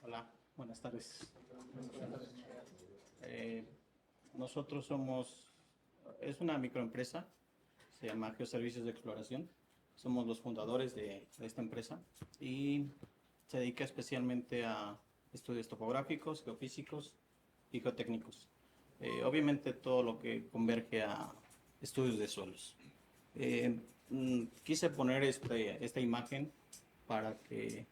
Hola, buenas tardes. Eh, Nosotros es una microempresa, se llama Geoservicios de Exploración. Somos los fundadores de esta empresa y se dedica especialmente a estudios topográficos, geofísicos y geotécnicos. Obviamente todo lo que converge a estudios de suelos. Quise poner esta imagen para que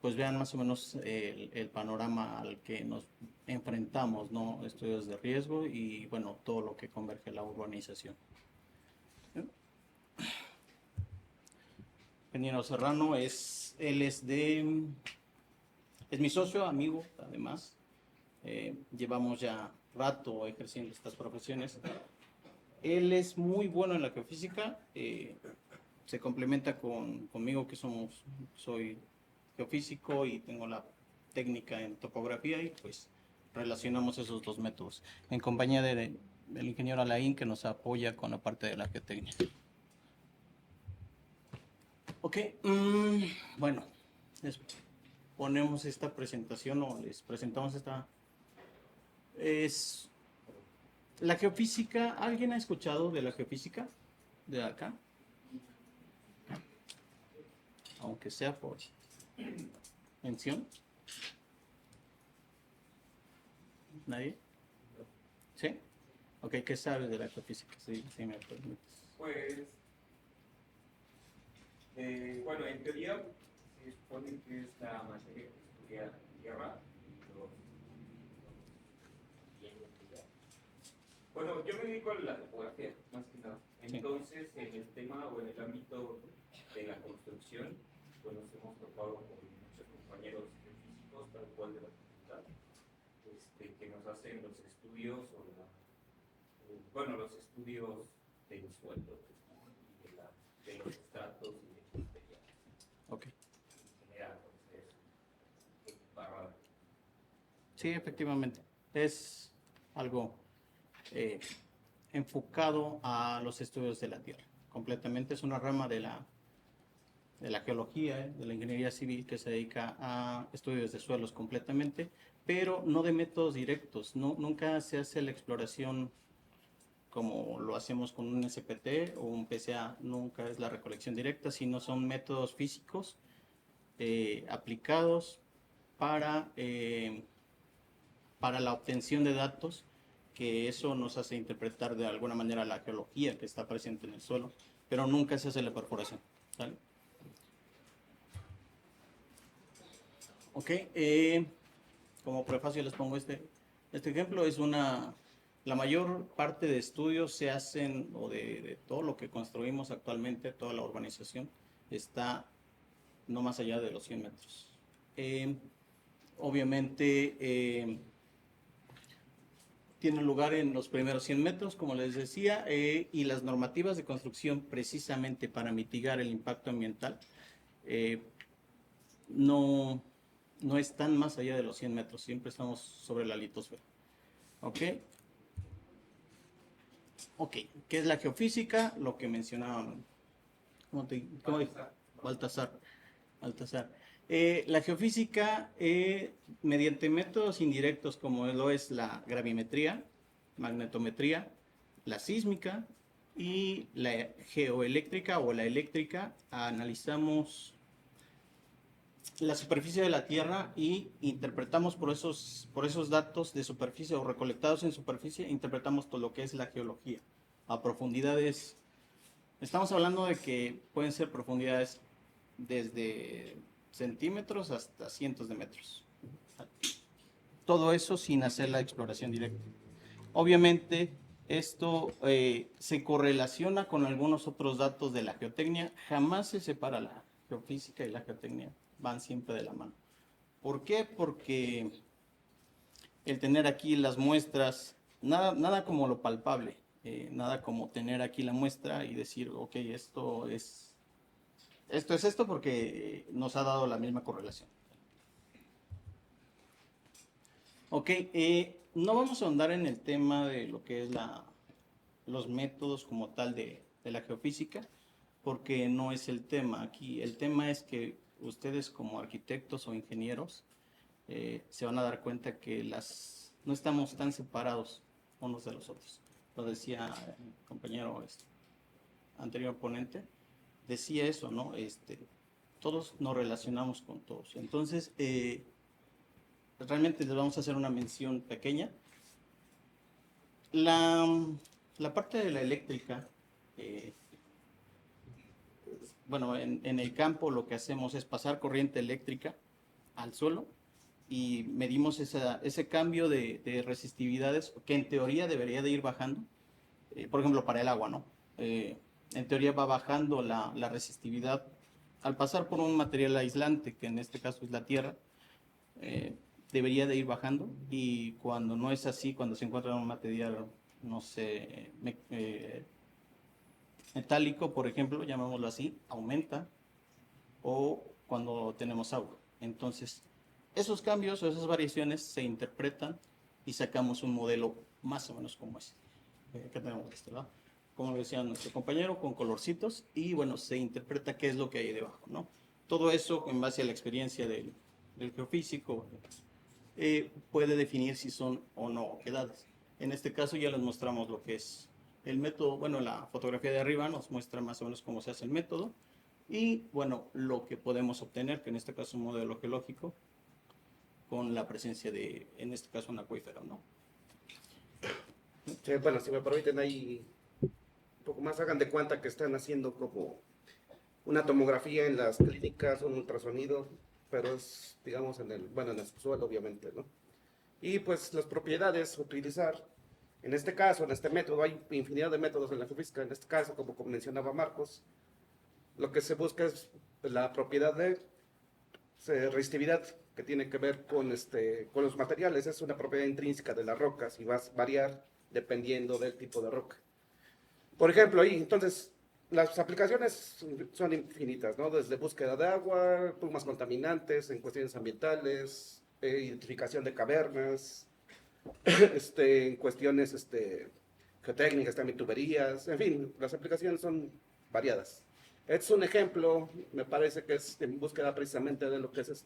pues vean más o menos el panorama al que nos enfrentamos, ¿no? Estudios de riesgo y bueno, todo lo que converge a la urbanización. Ingeniero Serrano es mi socio, amigo, además. Llevamos ya rato ejerciendo estas profesiones. Él es muy bueno en la geofísica, se complementa conmigo que soy geofísico y tengo la técnica en topografía y pues relacionamos esos dos métodos en compañía del ingeniero Alain que nos apoya con la parte de la geotecnia. Ok, bueno, les ponemos esta presentación o les presentamos esta. Es la geofísica. ¿Alguien ha escuchado de la geofísica de acá? Aunque sea por mención. ¿Nadie? ¿Sí? Ok, ¿qué sabes de la geofísica? Si me permites. Pues, bueno, en teoría se supone que es la materia que estudia la Tierra y los bienes de ella. Bueno, yo me dedico a la topografía, más que nada. Entonces, en el tema o en el ámbito de la construcción, pues nos hemos topado con muchos compañeros físicos, tal cual de la facultad, que nos hacen los estudios los estudios del suelo de los estratos y de los materiales. Ok. En general, entonces, Sí, efectivamente. Es algo enfocado a los estudios de la Tierra. Completamente es una rama de la geología, de la ingeniería civil que se dedica a estudios de suelos completamente, pero no de métodos directos. No, nunca se hace la exploración como lo hacemos con un SPT o un PCA. Nunca es la recolección directa, sino son métodos físicos aplicados para, para la obtención de datos, que eso nos hace interpretar de alguna manera la geología que está presente en el suelo, pero nunca se hace la perforación. ¿Vale? Ok, como prefacio les pongo este ejemplo. La mayor parte de estudios se hacen, o de todo lo que construimos actualmente, toda la urbanización, está no más allá de los 100 metros. Obviamente, tiene lugar en los primeros 100 metros, como les decía, y las normativas de construcción precisamente para mitigar el impacto ambiental no, no están más allá de los 100 metros, siempre estamos sobre la litosfera. ¿Ok? Ok, ¿qué es la geofísica? Lo que mencionaba, ¿cómo dijo? Baltasar. La geofísica, mediante métodos indirectos como lo es la gravimetría, magnetometría, la sísmica y la geoeléctrica o la eléctrica, analizamos la superficie de la Tierra y interpretamos por esos datos de superficie o recolectados en superficie, interpretamos todo lo que es la geología a profundidades. Estamos hablando de que pueden ser profundidades desde centímetros hasta cientos de metros. Todo eso sin hacer la exploración directa. Obviamente, esto se correlaciona con algunos otros datos de la geotecnia. Jamás se separa la geofísica y la geotecnia. Van siempre de la mano. ¿Por qué? Porque el tener aquí las muestras, nada como lo palpable, nada como tener aquí la muestra y decir, ok, esto es esto porque nos ha dado la misma correlación. Ok, no vamos a ahondar en el tema de lo que es los métodos como tal de la geofísica, porque no es el tema aquí. El tema es que ustedes como arquitectos o ingenieros se van a dar cuenta que no estamos tan separados unos de los otros. Lo decía el compañero anterior ponente, decía eso, ¿no? Todos nos relacionamos con todos. Entonces, realmente les vamos a hacer una mención pequeña. La parte de la eléctrica, bueno, en el campo lo que hacemos es pasar corriente eléctrica al suelo y medimos ese cambio de resistividades que en teoría debería de ir bajando. Por ejemplo, para el agua, ¿no? En teoría va bajando la resistividad al pasar por un material aislante, que en este caso es la tierra, debería de ir bajando, y cuando no es así, cuando se encuentra un material, no sé, metálico, por ejemplo, llamémoslo así, aumenta, o cuando tenemos agua. Entonces, esos cambios o esas variaciones se interpretan y sacamos un modelo más o menos como ese que tenemos de este lado. Como decía nuestro compañero, con colorcitos, y bueno, se interpreta qué es lo que hay debajo, ¿no? Todo eso en base a la experiencia del geofísico puede definir si son o no oquedades. En este caso ya les mostramos lo que es el método. Bueno, la fotografía de arriba nos muestra más o menos cómo se hace el método y bueno, lo que podemos obtener, que en este caso es un modelo geológico con la presencia de, en este caso, un acuífero, ¿no? Sí, bueno, si me permiten ahí un poco más, hagan de cuenta que están haciendo como una tomografía en las clínicas, un ultrasonido, pero es, digamos, bueno, en el subsuelo, obviamente, ¿no? Y pues las propiedades a utilizar, en este caso, en este método, hay infinidad de métodos en la geofísica, en este caso, como mencionaba Marcos, lo que se busca es la propiedad de resistividad, que tiene que ver con los materiales, es una propiedad intrínseca de las rocas y va a variar dependiendo del tipo de roca. Por ejemplo, ahí, entonces, las aplicaciones son infinitas, ¿no? Desde búsqueda de agua, plumas contaminantes, en cuestiones ambientales, identificación de cavernas, en cuestiones geotécnicas, también tuberías, en fin, las aplicaciones son variadas. Este es un ejemplo, me parece que es en búsqueda precisamente de lo que es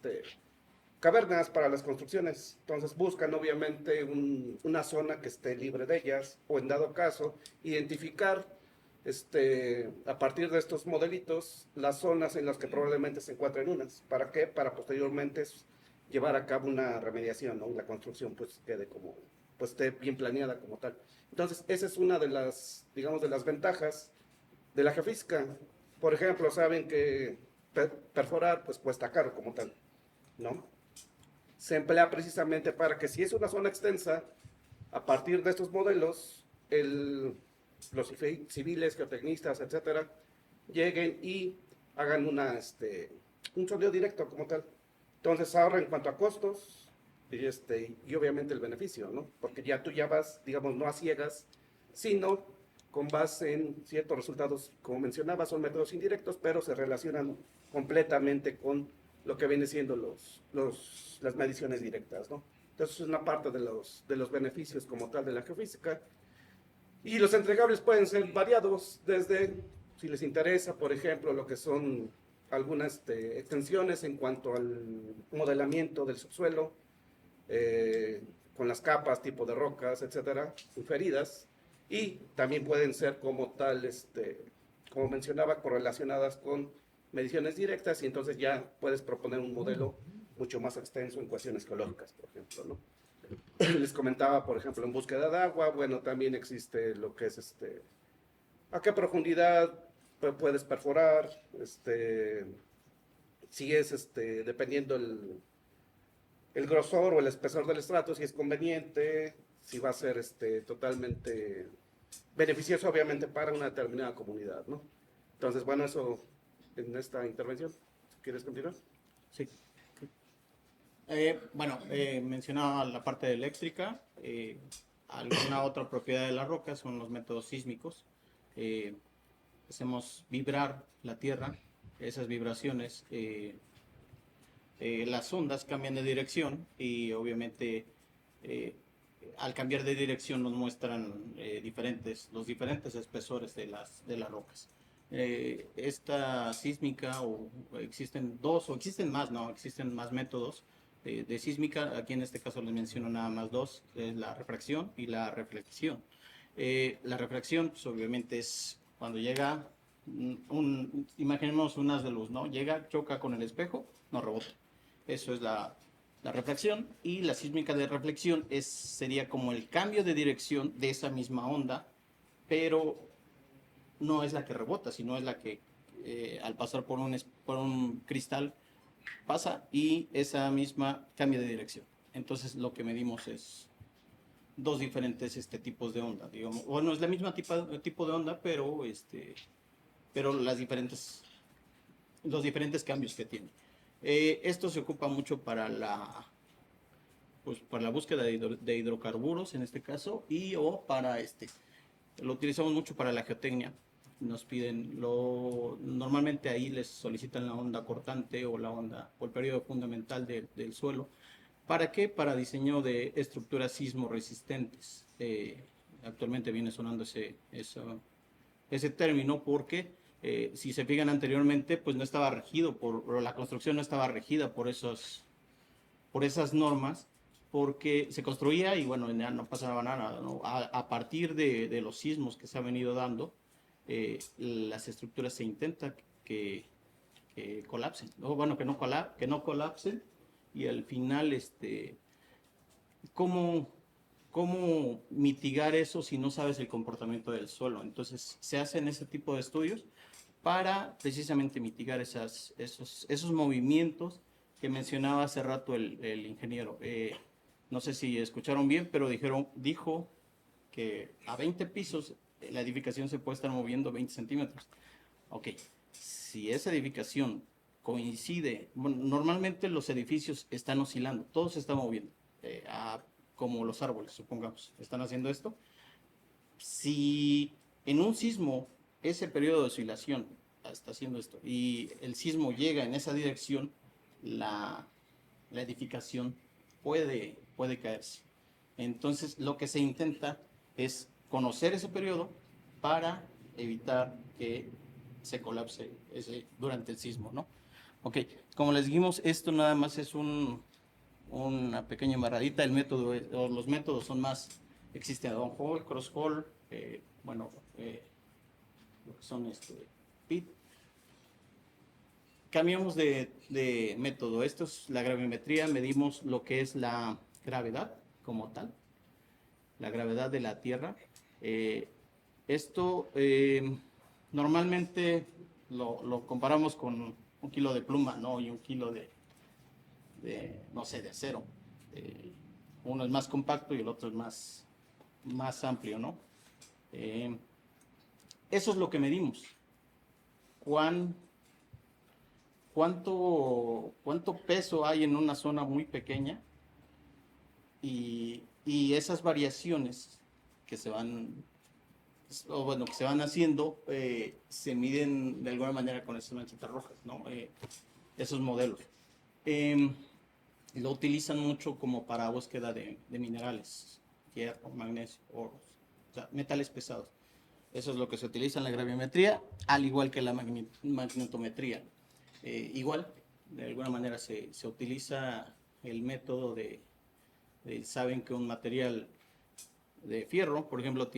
cavernas para las construcciones. Entonces buscan obviamente una zona que esté libre de ellas, o en dado caso, identificar a partir de estos modelitos las zonas en las que probablemente se encuentren unas. ¿Para qué? Para posteriormente llevar a cabo una remediación, ¿no? La construcción pues quede como, pues esté bien planeada como tal. Entonces esa es una de las, digamos, de las ventajas de la geofísica. Por ejemplo, saben que perforar pues cuesta caro como tal, ¿no? Se emplea precisamente para que si es una zona extensa, a partir de estos modelos, los civiles, geotecnistas, etcétera, lleguen y hagan un sondeo directo como tal. Entonces ahorra en cuanto a costos y obviamente el beneficio, ¿no? Porque tú ya vas, digamos, no a ciegas, sino con base en ciertos resultados, como mencionaba, son métodos indirectos, pero se relacionan completamente con lo que viene siendo las mediciones directas, ¿no? Entonces es una parte de los beneficios como tal de la geofísica. Y los entregables pueden ser variados, desde, si les interesa, por ejemplo, lo que son algunas extensiones en cuanto al modelamiento del subsuelo, con las capas, tipo de rocas, etcétera, inferidas, y también pueden ser como tal, como mencionaba, correlacionadas con mediciones directas, y entonces ya puedes proponer un modelo mucho más extenso en cuestiones geológicas, por ejemplo, ¿no? Les comentaba, por ejemplo, en búsqueda de agua, bueno, también existe lo que es a qué profundidad puedes perforar, si es dependiendo el grosor o el espesor del estrato, si es conveniente, si va a ser totalmente beneficioso, obviamente, para una determinada comunidad, ¿no? Entonces, bueno, eso en esta intervención. ¿Quieres continuar? Sí. Bueno, mencionaba la parte eléctrica. Alguna otra propiedad de la roca son los métodos sísmicos. Hacemos vibrar la tierra, esas vibraciones, las ondas cambian de dirección y obviamente al cambiar de dirección nos muestran los diferentes espesores de las rocas. esta sísmica, o existen dos, o existen más, no, existen más métodos de sísmica. Aquí en este caso les menciono nada más dos, que es la refracción y la reflexión. La refracción, pues, obviamente es cuando llega imaginemos un haz de luz, ¿no? Llega, choca con el espejo, no rebota. Eso es la refracción. Y la sísmica de reflexión sería como el cambio de dirección de esa misma onda, pero no es la que rebota, sino es la que al pasar por un cristal pasa y esa misma cambia de dirección. Entonces lo que medimos es dos diferentes tipos de onda, digamos. Bueno, es la misma tipo de onda, pero los diferentes cambios que tiene. Esto se ocupa mucho pues, para la búsqueda de hidrocarburos, en este caso, y o para lo utilizamos mucho para la geotecnia. Nos piden, normalmente ahí les solicitan la onda cortante o el periodo fundamental del suelo. ¿Para qué? Para diseño de estructuras sismo resistentes. Actualmente viene sonando ese término porque si se fijan anteriormente, pues no estaba regido la construcción no estaba regida por esas normas, porque se construía y bueno, ya no pasaba nada, ¿no? A partir de los sismos que se han venido dando, las estructuras se intenta que colapsen, ¿no? Bueno, que no colapsen, y al final, ¿cómo, ¿cómo mitigar eso si no sabes el comportamiento del suelo? Entonces, se hacen ese tipo de estudios para precisamente mitigar esos movimientos que mencionaba hace rato el ingeniero. No sé si escucharon bien, pero dijo que a 20 pisos la edificación se puede estar moviendo 20 centímetros. Ok, si esa edificación coincide, bueno, normalmente los edificios están oscilando, todo se está moviendo, como los árboles, supongamos, están haciendo esto. Si en un sismo ese periodo de oscilación está haciendo esto y el sismo llega en esa dirección, la edificación puede caerse. Entonces, lo que se intenta es conocer ese periodo para evitar que se colapse durante el sismo, ¿no? Ok, como les dijimos, esto nada más es una pequeña embarradita. Los métodos son más, existe downhole, crosshole, bueno, lo que son pit. Cambiamos de método. Esto es la gravimetría. Medimos lo que es la gravedad como tal, la gravedad de la Tierra. Esto normalmente lo comparamos con un kilo de pluma, ¿no? Y un kilo no sé, de acero. Uno es más compacto y el otro es más amplio, ¿no? Eso es lo que medimos. ¿Cuánto peso hay en una zona muy pequeña? Y esas variaciones que se van haciendo, se miden de alguna manera con esas manchitas rojas, ¿no? Esos modelos. Lo utilizan mucho como para búsqueda de minerales, hierro, magnesio, oro, o sea, metales pesados. Eso es lo que se utiliza en la graviometría, al igual que la magnetometría. Igual, de alguna manera se utiliza el método saben que un material de fierro, por ejemplo,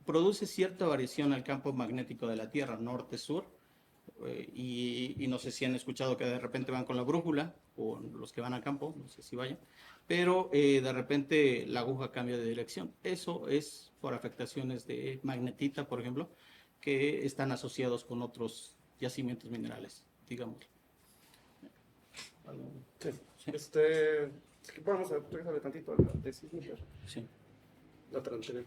produce cierta variación al campo magnético de la Tierra, norte-sur, y no sé si han escuchado que de repente van con la brújula, o los que van al campo, no sé si vayan, pero de repente la aguja cambia de dirección. Eso es por afectaciones de magnetita, por ejemplo, que están asociados con otros yacimientos minerales, digamos. Sí. Vamos a regresarle tantito a la tesis. Sí. La anterior.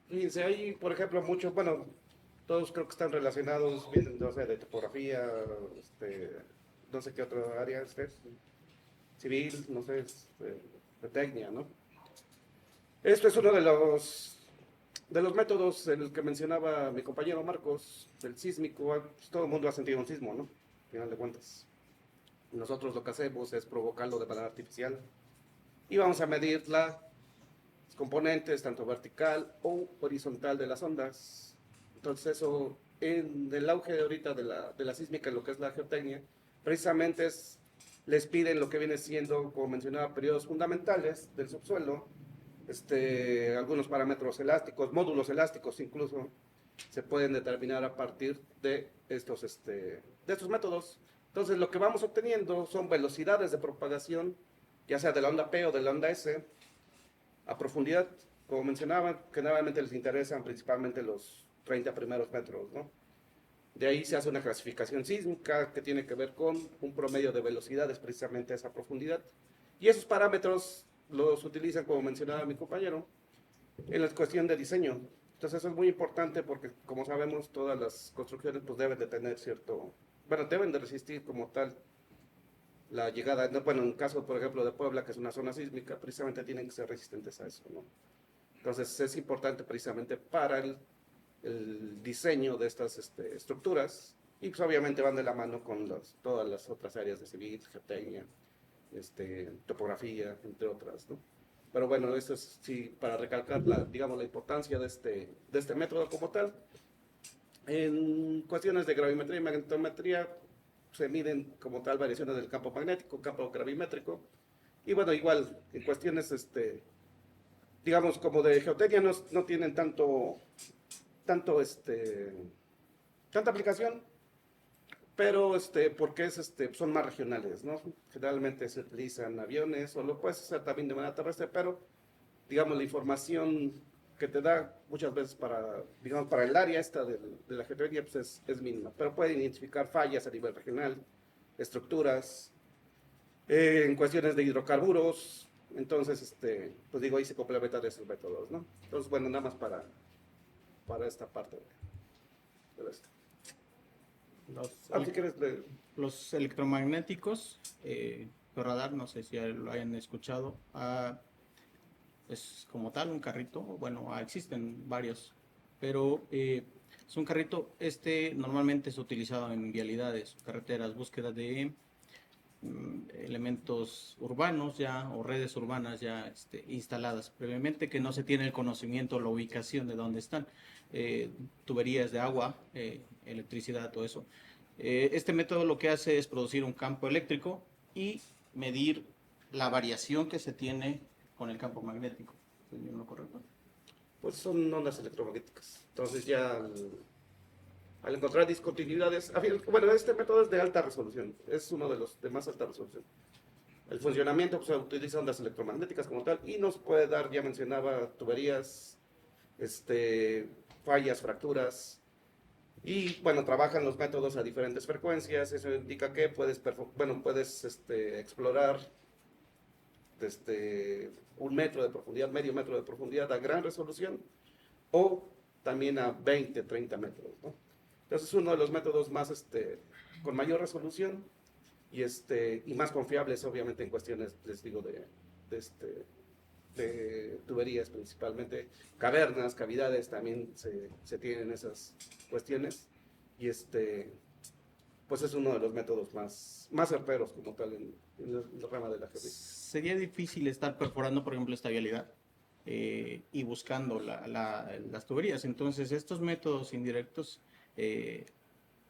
Fíjense, hay, por ejemplo, muchos, bueno, todos creo que están relacionados, vienen, no sé, de topografía, no sé qué otra área es, civil, no sé, de técnica, ¿no? Esto es uno de los métodos, el que mencionaba mi compañero Marcos, el sísmico. Pues todo el mundo ha sentido un sismo, ¿no? Al final de cuentas. Nosotros lo que hacemos es provocarlo de manera artificial y vamos a medir la componentes, tanto vertical o horizontal de las ondas. Entonces eso, en el auge de ahorita de la sísmica, en lo que es la geotecnia, precisamente les piden lo que viene siendo, como mencionaba, periodos fundamentales del subsuelo, algunos parámetros elásticos, módulos elásticos incluso, se pueden determinar a partir de estos métodos. Entonces lo que vamos obteniendo son velocidades de propagación, ya sea de la onda P o de la onda S, a profundidad, como mencionaba, generalmente les interesan principalmente los 30 primeros metros, ¿no? De ahí se hace una clasificación sísmica que tiene que ver con un promedio de velocidades precisamente a esa profundidad. Y esos parámetros los utilizan, como mencionaba mi compañero, en la cuestión de diseño. Entonces eso es muy importante porque, como sabemos, todas las construcciones pues deben de tener deben de resistir como tal la llegada, bueno, en el caso, por ejemplo, de Puebla, que es una zona sísmica, precisamente tienen que ser resistentes a eso, ¿no? Entonces es importante precisamente para el diseño de estas estructuras, y pues obviamente van de la mano con todas las otras áreas de civil, geotecnia, topografía, entre otras, ¿no? Pero bueno, eso es sí, para recalcar digamos, la importancia de este método como tal. En cuestiones de gravimetría y magnetometría, se miden como tal variaciones del campo magnético, campo gravimétrico, y bueno, igual, en cuestiones, digamos, como de geotecnia no tienen tanta aplicación, pero porque son más regionales, ¿no? Generalmente se utilizan aviones, o lo puedes hacer también de manera terrestre, pero, digamos, la información que te da muchas veces digamos, para el área esta de la geotecnia, pues es mínima, pero pueden identificar fallas a nivel regional, estructuras, en cuestiones de hidrocarburos. Entonces, pues digo, ahí se complementan esos métodos, ¿no? Entonces, bueno, nada más para esta parte de esto. Si quieres, Los electromagnéticos, radar, no sé si lo hayan escuchado, es como tal un carrito, bueno, existen varios, pero es un carrito, normalmente es utilizado en vialidades, carreteras, búsqueda de elementos urbanos ya o redes urbanas ya instaladas previamente, que no se tiene el conocimiento o la ubicación de dónde están, tuberías de agua, electricidad, todo eso. Este método lo que hace es producir un campo eléctrico y medir la variación que se tiene con el campo magnético. ¿Estoy en lo correcto? pues son ondas electromagnéticas. Entonces ya al encontrar discontinuidades, bueno, este método es de alta resolución, es uno de los de más alta resolución. El funcionamiento pues, utiliza ondas electromagnéticas como tal y nos puede dar, ya mencionaba, tuberías, fallas, fracturas. Y bueno, trabajan los métodos a diferentes frecuencias. Eso indica que puedes explorar desde 1 metro de profundidad, medio metro de profundidad a gran resolución, o también a 20, 30 metros, ¿no? Entonces es uno de los métodos más, con mayor resolución y más confiables, obviamente, en cuestiones, les digo, de tuberías principalmente, cavernas, cavidades, también se tienen esas cuestiones, y pues es uno de los métodos más certeros como tal en la rama de la geología. Sería difícil estar perforando, por ejemplo, esta vialidad y buscando las tuberías. Entonces, estos métodos indirectos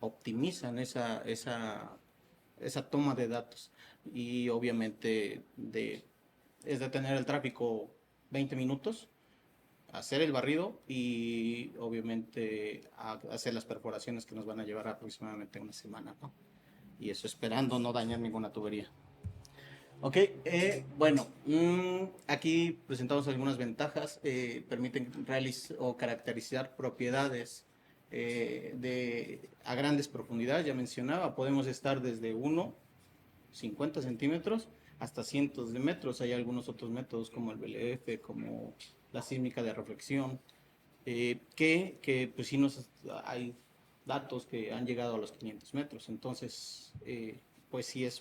optimizan esa toma de datos y obviamente es detener el tráfico 20 minutos, hacer el barrido y obviamente hacer las perforaciones que nos van a llevar aproximadamente una semana, ¿no? Y eso esperando no dañar ninguna tubería. Ok, bueno, aquí presentamos algunas ventajas, permiten realizar o caracterizar propiedades a grandes profundidades, ya mencionaba, podemos estar desde 50 centímetros hasta cientos de metros. Hay algunos otros métodos como el BLF, como la sísmica de reflexión, que pues sí hay datos que han llegado a los 500 metros. Entonces, pues sí es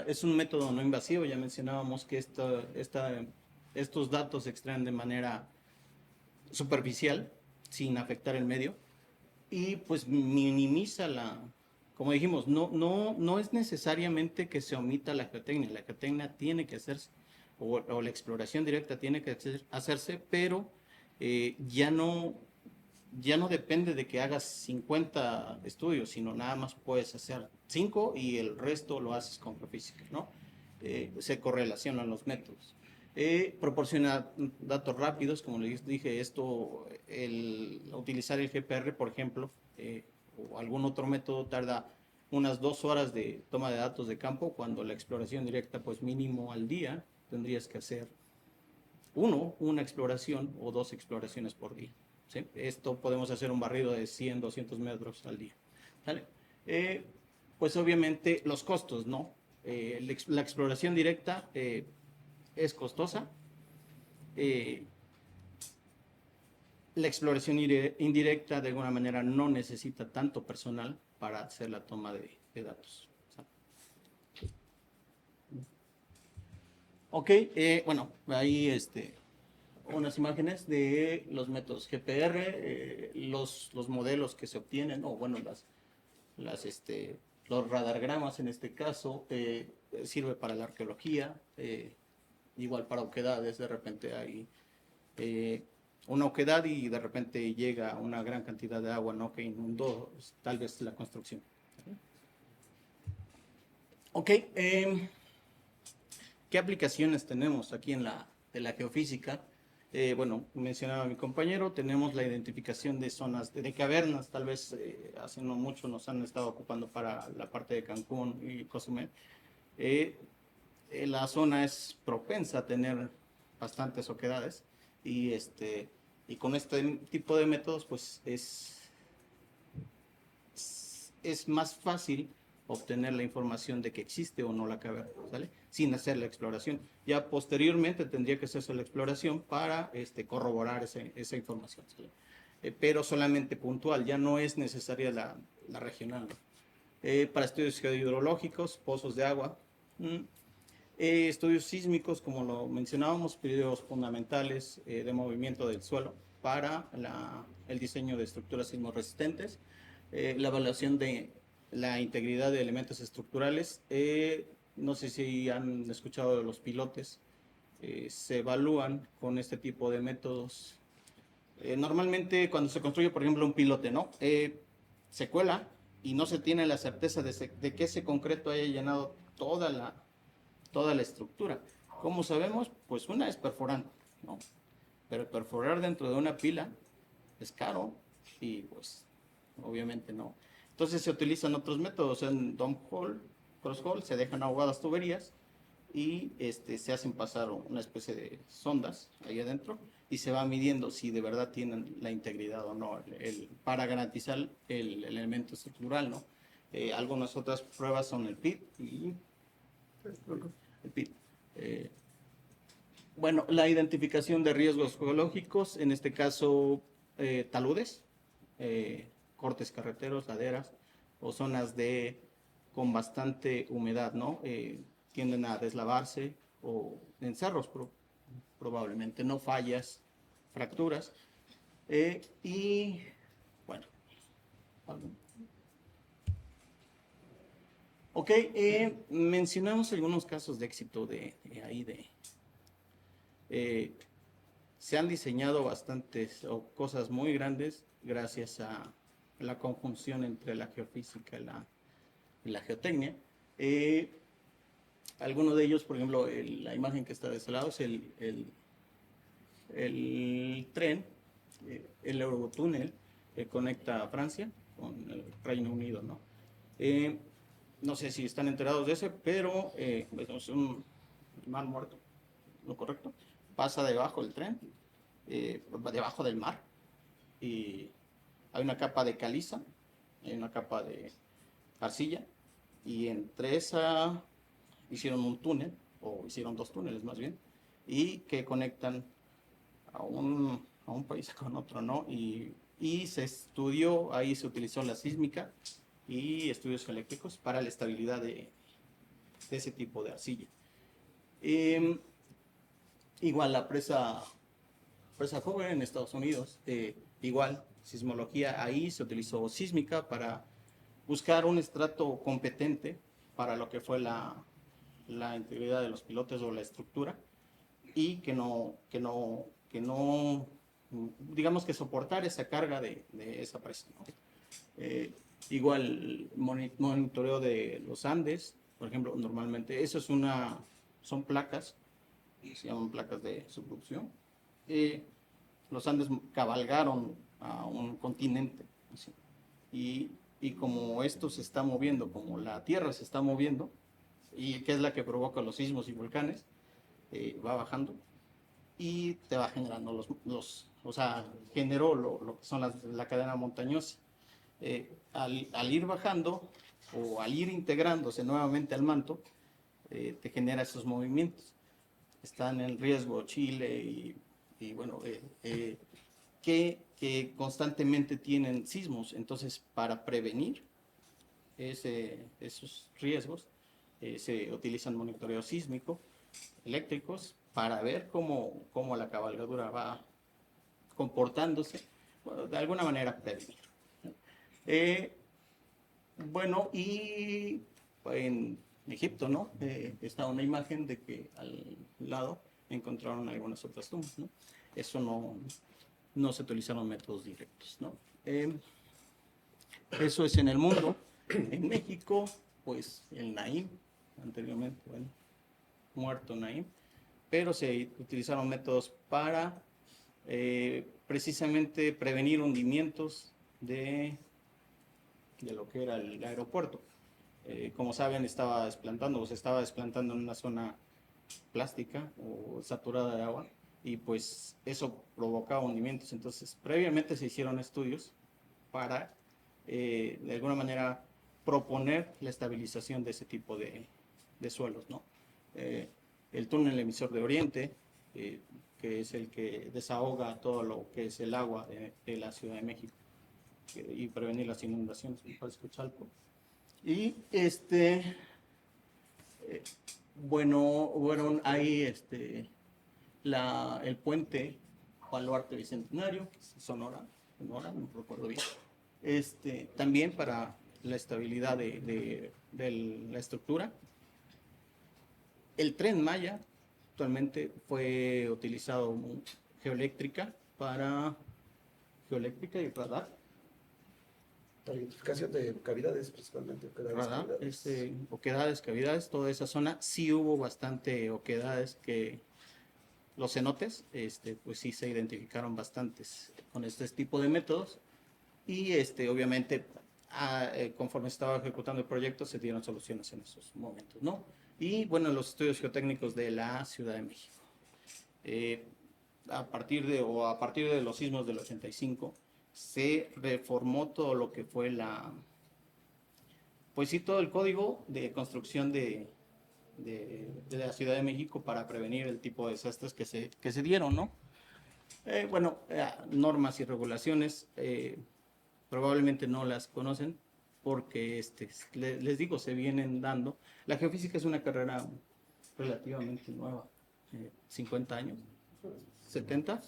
es un método no invasivo. Ya mencionábamos que estos datos se extraen de manera superficial, sin afectar el medio, y pues minimiza como dijimos, no es necesariamente que se omita la geotecnia tiene que hacerse, o la exploración directa tiene que hacerse, pero ya no depende de que hagas 50 estudios, sino nada más puedes hacer 5 y el resto lo haces con geofísica, ¿no? Se correlacionan los métodos. Proporciona datos rápidos, como les dije, utilizar el GPR, por ejemplo, o algún otro método tarda unas 2 horas de toma de datos de campo, cuando la exploración directa, pues mínimo al día, tendrías que hacer una exploración o 2 exploraciones por día. ¿Sí? Esto podemos hacer un barrido de 100, 200 metros al día. ¿Vale? Pues obviamente los costos, ¿no? La exploración directa es costosa. La exploración indirecta de alguna manera no necesita tanto personal para hacer la toma de datos. Ok, bueno, ahí unas imágenes de los métodos GPR, los modelos que se obtienen, o bueno, los radargramas en este caso, sirve para la arqueología, igual para oquedades, de repente hay una oquedad y de repente llega una gran cantidad de agua, ¿no?, que inundó tal vez la construcción. Ok, ¿qué aplicaciones tenemos aquí de la geofísica? Bueno, mencionaba mi compañero, tenemos la identificación de zonas de cavernas, tal vez hace no mucho nos han estado ocupando para la parte de Cancún y Cozumel. La zona es propensa a tener bastantes oquedades y con este tipo de métodos pues es más fácil obtener la información de que existe o no la caverna, ¿sale? Sin hacer la exploración. Ya posteriormente tendría que hacerse la exploración para corroborar esa información, ¿sale? Pero solamente puntual, ya no es necesaria la regional, ¿no? Para estudios geohidrológicos, pozos de agua, estudios sísmicos, como lo mencionábamos, periodos fundamentales de movimiento del suelo para el diseño de estructuras sismorresistentes, la evaluación de la integridad de elementos estructurales. No sé si han escuchado de los pilotes, se evalúan con este tipo de métodos. Normalmente cuando se construye, por ejemplo, un pilote, ¿no? Se cuela y no se tiene la certeza de que ese concreto haya llenado toda la estructura. ¿Cómo sabemos? Pues una es perforando, ¿no? Pero perforar dentro de una pila es caro y pues obviamente no. Entonces se utilizan otros métodos, en dump hole, cross hole, se dejan ahogadas tuberías y se hacen pasar una especie de sondas ahí adentro y se va midiendo si de verdad tienen la integridad o no, para garantizar el elemento estructural, ¿no? Algunas otras pruebas son el PIT y el PIT. Bueno, la identificación de riesgos geológicos, en este caso taludes, cortes carreteros, laderas o zonas con bastante humedad, ¿no? Tienden a deslavarse, o en cerros probablemente, no fallas, fracturas. Y bueno, ok, mencionamos algunos casos de éxito se han diseñado bastantes cosas muy grandes gracias a la conjunción entre la geofísica y la geotecnia. Algunos de ellos, por ejemplo, la imagen que está de este lado es el tren, el Eurotúnel, que conecta a Francia con el Reino Unido, ¿no? No sé si están enterados de ese, pero es un mar muerto, ¿lo correcto? Pasa debajo del tren, debajo del mar, y hay una capa de caliza, hay una capa de arcilla, y entre esa hicieron un túnel, o hicieron 2 túneles más bien, y que conectan a un país con otro, ¿no? Y se estudió, ahí se utilizó la sísmica y estudios eléctricos para la estabilidad de ese tipo de arcilla. Igual la presa Hoover en Estados Unidos, igual sismología, ahí se utilizó sísmica para buscar un estrato competente para lo que fue la integridad de los pilotes o la estructura. y digamos que soportar esa carga de esa presión, ¿no? Igual monitoreo de los Andes, por ejemplo, normalmente eso son placas, se llaman placas de subducción. Los Andes cabalgaron a un continente, ¿sí? Y como esto se está moviendo, como la Tierra se está moviendo, y que es la que provoca los sismos y volcanes, va bajando y te va generando o sea, generó lo que son la cadena montañosa. Al ir bajando o al ir integrándose nuevamente al manto, te genera esos movimientos. Están en riesgo Chile y bueno, que constantemente tienen sismos. Entonces, para prevenir esos riesgos, se utilizan monitoreo sísmico, eléctricos, para ver cómo la cabalgadura va comportándose, bueno, de alguna manera prevenir. Bueno, y en Egipto, ¿no? Está una imagen de que al lado encontraron algunas otras tumbas, ¿no? Eso no se utilizaron métodos directos, ¿no? Eso es en el mundo. En México, pues el Naim, anteriormente, bueno, muerto Naim, pero se utilizaron métodos para precisamente prevenir hundimientos de lo que era el aeropuerto. Como saben, se estaba desplantando en una zona plástica o saturada de agua, y pues eso provocaba hundimientos. Entonces, previamente se hicieron estudios para, de alguna manera, proponer la estabilización de ese tipo de suelos, ¿no? El túnel emisor de Oriente, que es el que desahoga todo lo que es el agua de la Ciudad de México, y prevenir las inundaciones, para Chalco. Y bueno, hay el puente Baluarte Bicentenario, Sonora, no recuerdo bien. También para la estabilidad de la estructura. El Tren Maya actualmente fue utilizado geoeléctrica y radar. La identificación de cavidades, principalmente. Radar, oquedades, cavidades, toda esa zona. Sí hubo bastante oquedades, que los cenotes, pues sí se identificaron bastantes con este tipo de métodos. Y obviamente, conforme estaba ejecutando el proyecto, se dieron soluciones en esos momentos, ¿no? Y bueno, los estudios geotécnicos de la Ciudad de México. A partir de los sismos del 85, se reformó todo lo que fue pues sí, todo el código de construcción de la Ciudad de México, para prevenir el tipo de desastres que se dieron, ¿no? Bueno, normas y regulaciones, probablemente no las conocen, porque les digo, se vienen dando. La geofísica es una carrera relativamente nueva, 50 años, 70,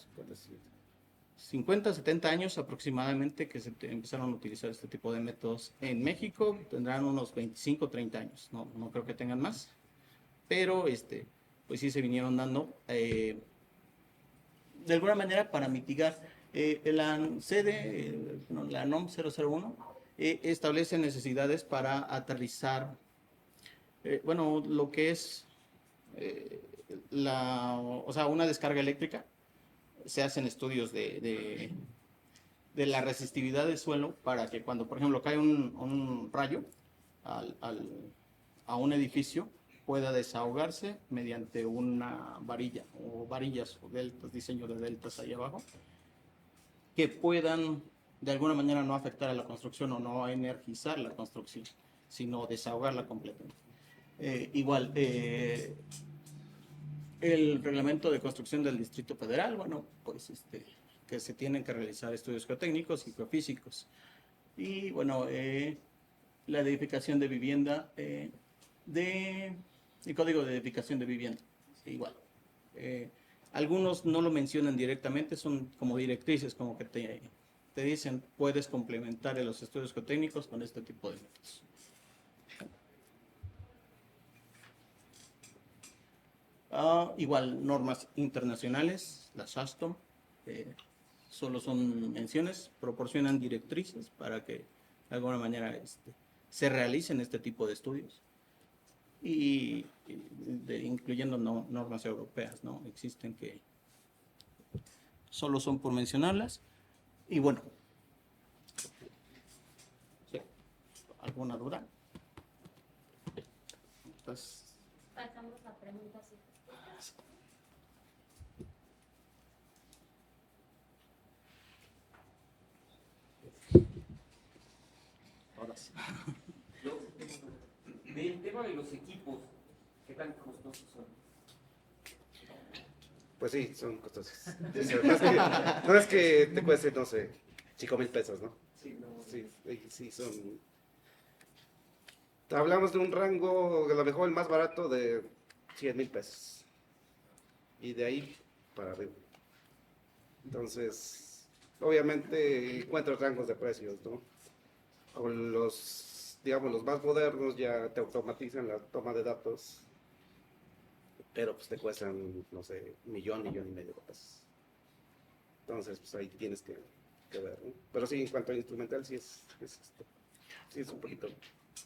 50, 70 años aproximadamente que se empezaron a utilizar este tipo de métodos. En México tendrán unos 25, 30 años, no creo que tengan más, pero pues sí se vinieron dando de alguna manera para mitigar. La sede, la NOM 001, establece necesidades para aterrizar, bueno, lo que es o sea, una descarga eléctrica. Se hacen estudios de la resistividad del suelo, para que cuando, por ejemplo, cae un rayo a un edificio, pueda desahogarse mediante una varilla o varillas o deltas, diseño de deltas ahí abajo, que puedan de alguna manera no afectar a la construcción o no energizar la construcción, sino desahogarla completamente. Igual, el reglamento de construcción del Distrito Federal, bueno, pues que se tienen que realizar estudios geotécnicos y geofísicos. Y bueno, la edificación de vivienda, el código de edificación de vivienda, igual. Algunos no lo mencionan directamente, son como directrices, como que te dicen, puedes complementar los estudios geotécnicos con este tipo de métodos. Igual, normas internacionales, las ASTM, solo son menciones, proporcionan directrices para que de alguna manera se realicen este tipo de estudios. Incluyendo normas europeas, ¿no? Existen que solo son por mencionarlas. Y bueno, ¿sí? ¿Alguna duda? Entonces, Pasamos a preguntas y respuestas. ahora sí. Del tema de los equipos, ¿qué tan costosos son? Pues sí, son costosos. No es que te cueste, no sé, 5,000 pesos, ¿no? Sí, no. Sí, son. Hablamos de un rango, a lo mejor el más barato de 100,000 pesos. Y de ahí para arriba. Entonces, obviamente encuentras rangos de precios, ¿no? Con los, digamos, los más modernos ya te automatizan la toma de datos, pero pues te cuestan, no sé, 1,500,000 de pesos. Entonces, pues ahí tienes que ver, ¿no? Pero sí, en cuanto a instrumental, sí es un poquito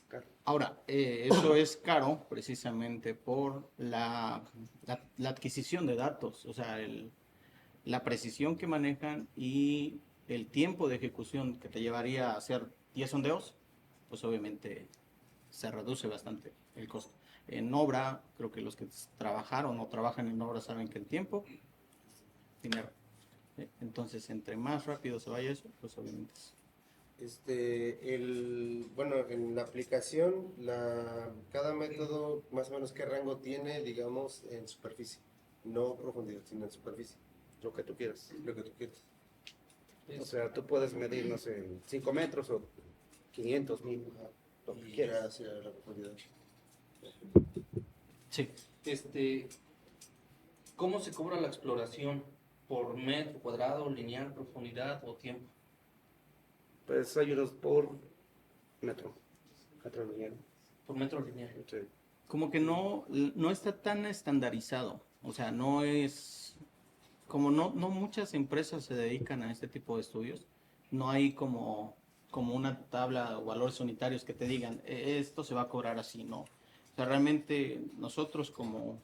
caro. Ahora, eso es caro precisamente por la adquisición de datos, o sea, la precisión que manejan y el tiempo de ejecución que te llevaría a hacer 10 sondeos, pues obviamente se reduce bastante el costo. En obra, creo que los que trabajaron o trabajan en obra saben que el tiempo, dinero. Entonces, entre más rápido se vaya eso, pues obviamente es. Bueno, en la aplicación, cada método más o menos qué rango tiene, digamos, en superficie. No profundidad, sino en superficie, Lo que tú quieras. lo que tú quieras. O sea, tú puedes medir, no sé, 5 metros o 500, 1000, lo que Y ya quieras. hacia la profundidad. Sí. ¿Cómo se cobra la exploración? ¿Por metro cuadrado, lineal, profundidad o tiempo? Pues hay unos por metro lineal. Por metro lineal. Sí. Como que no está tan estandarizado, o sea, no es, como no muchas empresas se dedican a este tipo de estudios, no hay como una tabla o valores unitarios que te digan, esto se va a cobrar así, ¿no? O sea, realmente nosotros como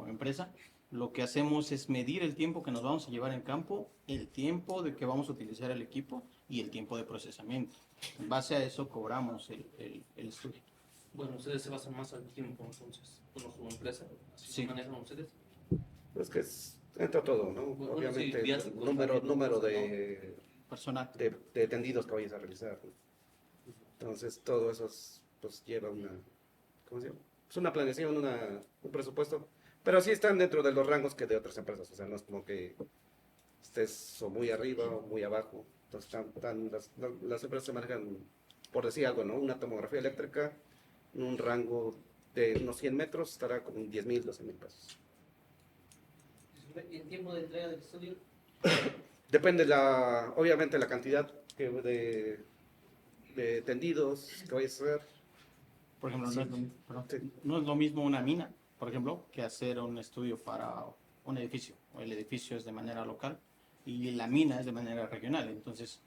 empresa, lo que hacemos es medir el tiempo que nos vamos a llevar en campo, el tiempo de que vamos a utilizar el equipo y el tiempo de procesamiento. En base a eso cobramos el estudio. Bueno, ustedes se basan más al tiempo, entonces, como su empresa. ¿Así Sí. se manejan ustedes? Es que entra todo, ¿no? Bueno, Obviamente, sí, viáticos, número también, Personal. de tendidos que vayas a realizar, ¿no? Entonces, todo eso pues lleva ¿cómo se llama? Es una planeación, un presupuesto. Pero sí están dentro de los rangos que de otras empresas. O sea, no es como que estés o muy arriba o muy abajo. Entonces, las empresas se manejan, por decir algo, ¿no? Una tomografía eléctrica, en un rango de unos 100 metros, estará con 10,000, 12,000 pesos. ¿Y el tiempo de entrega del estudio? Depende obviamente la cantidad de tendidos que vayas a hacer. Por ejemplo, Sí. Sí. no es lo mismo una mina, por ejemplo, que hacer un estudio para un edificio. El edificio es de manera local y la mina es de manera regional. Entonces,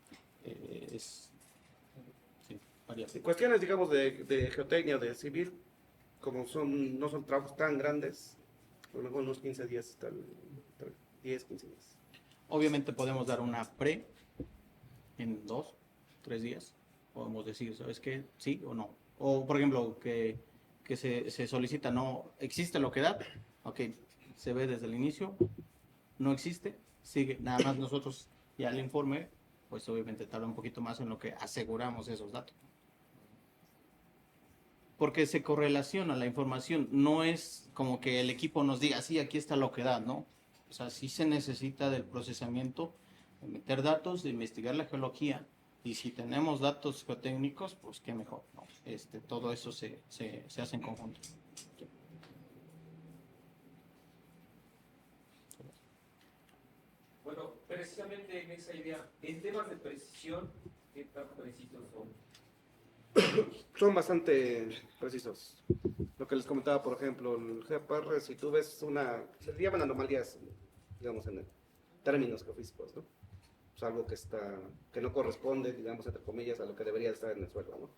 sí, varía. En cuestiones, digamos, de geotecnia o de civil, como no son trabajos tan grandes, a lo mejor unos 15 días, 10, 15 días. Obviamente podemos dar una pre en 2, 3 días. Podemos decir, ¿sabes qué? Sí o no. O, por ejemplo, que se solicita, no existe lo que da, ok, se ve desde el inicio, no existe, sigue, nada más nosotros ya el informe, pues obviamente tarda un poquito más en lo que aseguramos esos datos. Porque se correlaciona la información, no es como que el equipo nos diga, sí, aquí está lo que da, ¿no? O sea, sí se necesita del procesamiento, de meter datos, de investigar la geología, y si tenemos datos geotécnicos, pues qué mejor, ¿no? Todo eso se hace en conjunto. Bueno, precisamente en esa idea, en temas de precisión, ¿qué tan precisos son? Son bastante precisos. Lo que les comentaba, por ejemplo, el GPR, si tú ves se llaman anomalías, digamos, en términos geofísicos, ¿no? Es algo que no corresponde, digamos, entre comillas, a lo que debería estar en el suelo, ¿no?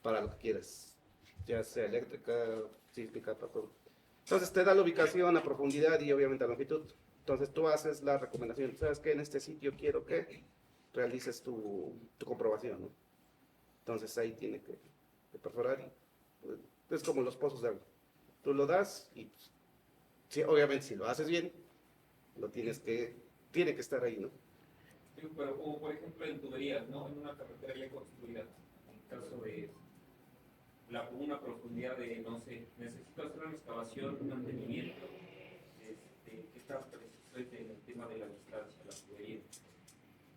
Para lo que quieres, ya sea eléctrica, sísmica, para todo. Entonces te da la ubicación, a profundidad y obviamente a longitud. Entonces tú haces la recomendación, ¿sabes qué? En este sitio quiero que realices tu comprobación, ¿no? Entonces ahí tiene que perforar y pues, es como los pozos de agua. Tú lo das y pues, sí, obviamente si lo haces bien, tiene que estar ahí, ¿no? Sí, pero como por ejemplo en tuberías, ¿no? En una carretera ya construida, en caso de una profundidad de, no sé, necesito hacer una excavación, un mantenimiento, ¿qué tan preciso es en el tema de la distancia, la tubería?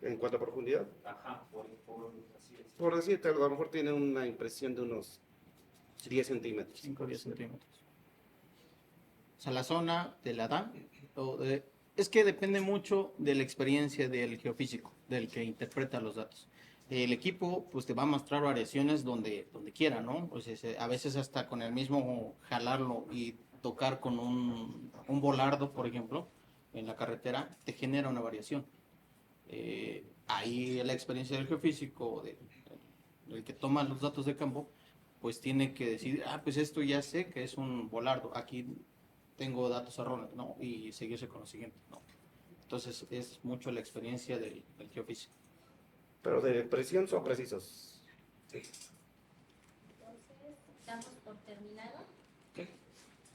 En cuanto a profundidad, Ajá, así es. por decirte, a lo mejor tiene una impresión de unos 10 centímetros. 5 o 10 centímetros. O sea, la zona de la DAM, es que depende mucho de la experiencia del geofísico, del que interpreta los datos. El equipo pues te va a mostrar variaciones donde quiera, ¿no? Pues a veces hasta con el mismo jalarlo y tocar con un volardo, por ejemplo, en la carretera, te genera una variación. Ahí la experiencia del geofísico, del que toma los datos de campo, pues tiene que decir, pues esto ya sé que es un volardo, aquí tengo datos erróneos, ¿no? Y seguirse con lo siguiente, ¿no? Entonces es mucho la experiencia del geofísico. Pero de presión son precisos. Entonces, damos por terminado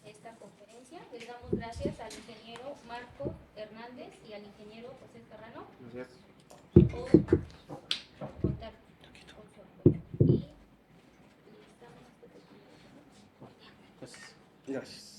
esta conferencia. Les damos gracias al ingeniero Marco Hernández y al ingeniero José Serrano por contar con su apoyo. Y estamos Entonces, Gracias.